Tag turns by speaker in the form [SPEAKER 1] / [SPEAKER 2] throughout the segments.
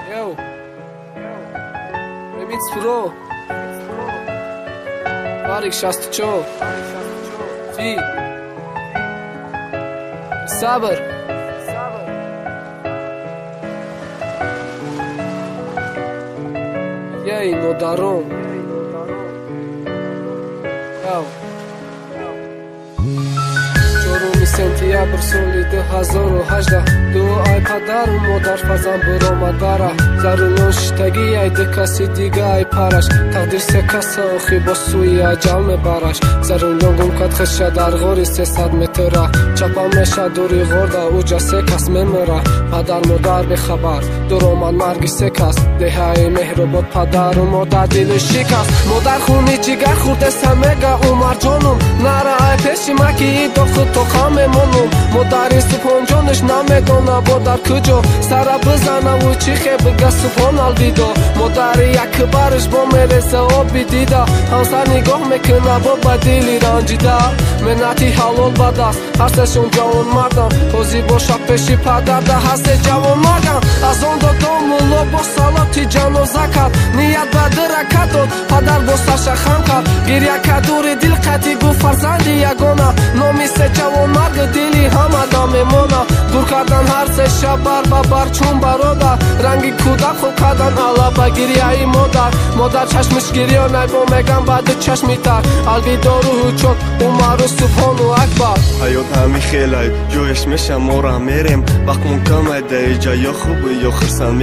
[SPEAKER 1] Yo, Remix Pro, Varik 64, Fi, Sabr, Yey Nodaron, Yo. سنتیابر سالی 2018 دو ای پدر و مادر فرزند برآمد برا ضرور نشتگی ای ده کسی دیگه ای پرش تقدیر سه کس آخی با سوی اجل میبرش ضرور لنگم کد خشه در غاری 300 متره چپا میشه دوری غرده اوجا سه کس میمره پدر مادر به خبر درآمد مرگی سه کس ده ای مهربان پدر و مادر دل شکست مادر خونی جگر خورده سمگه عمر جانم نره ای پیشی مکی داخل تو خامه مادری سپون جانش نمیدونه با در کجا سر بزنه و چیخه بگه سپون الویدا مادری یک برش با میرسه آبی دیده همسر نگاه میکنه با بدیلی رنجیده منتی حلال بد است هستشون جوان مردم توزی باشه پیشی پدر ده هست جوان مردم از آن دادم مولا با سلاتی جنازه کرد نیت به درکت داد پدر با سرش خم کرد گریه کدوری دل قطی گو فرزندی یگانه نامی سه جوان مرد دیلی همه داممانه دور کردن هر سه شب بر چون برادر رنگی کودک خود کردن علا به گریه ای مادر چشمش گریه نیبا میگم بعد چشمی تر الویدا روح چون عمر و سبحان و اکبر
[SPEAKER 2] حیات همی خیلی جویش میشه ما را میریم وقت کم ایده ایجا یا خوبه یا خرسن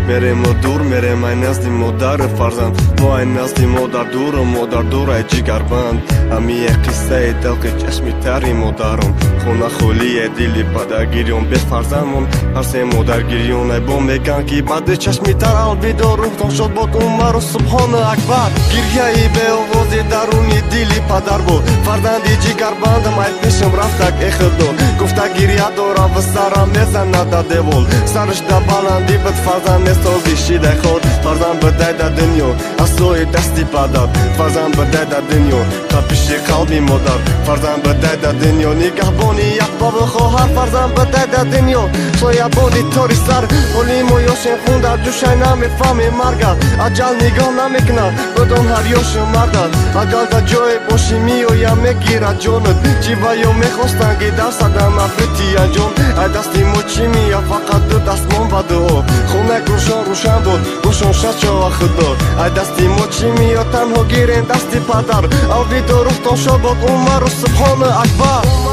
[SPEAKER 2] میریم و دور میریم ای نزدی مادر فرزند ما ای نزدی مادر دور و مادر دور ای جگر بند همی ای قصه دل که چشمی تری مادرم خونه خولی دیلی پدرگیریون به فرزندمون هر سه مادرگیریون ای با میگن که بعد چشمی تر الویدا روحتان شد با عمر و سبحان اکبر گریه ای به آوازی درونی دیلی پدر بود فرزندی جگر بندم ای پیشم رفتک اخدو گفته گریه داره و سرم میزنه در دیوال سرش در بلندی بد فرزند میسازی شیده خود فرزند بده در دنیا از سوی دستی پدر فرزند بده در دنیا تا پیش قلبی مادر فرزند بده در دنیا نگهبانی یک بابا خواهر فرزند بده در دنیا سایبانی تاری سر حالی مویاشن خون در جوشه نمیفهمی مرگت اجل نگاه نمیکنه بدون هر یاش مردد اگر در جای باشی میایم میگیره جانت چی ویو میخواستن که در صدم افریتی انجام ای دستی موچی میا فقط دو دستمان و دو خونه روشن بود روشن شد چه وقت داد ای دستی موچی میا تنها گیرین دستی پدر الویدا روحتان شد بود عمر و سبحان اکبر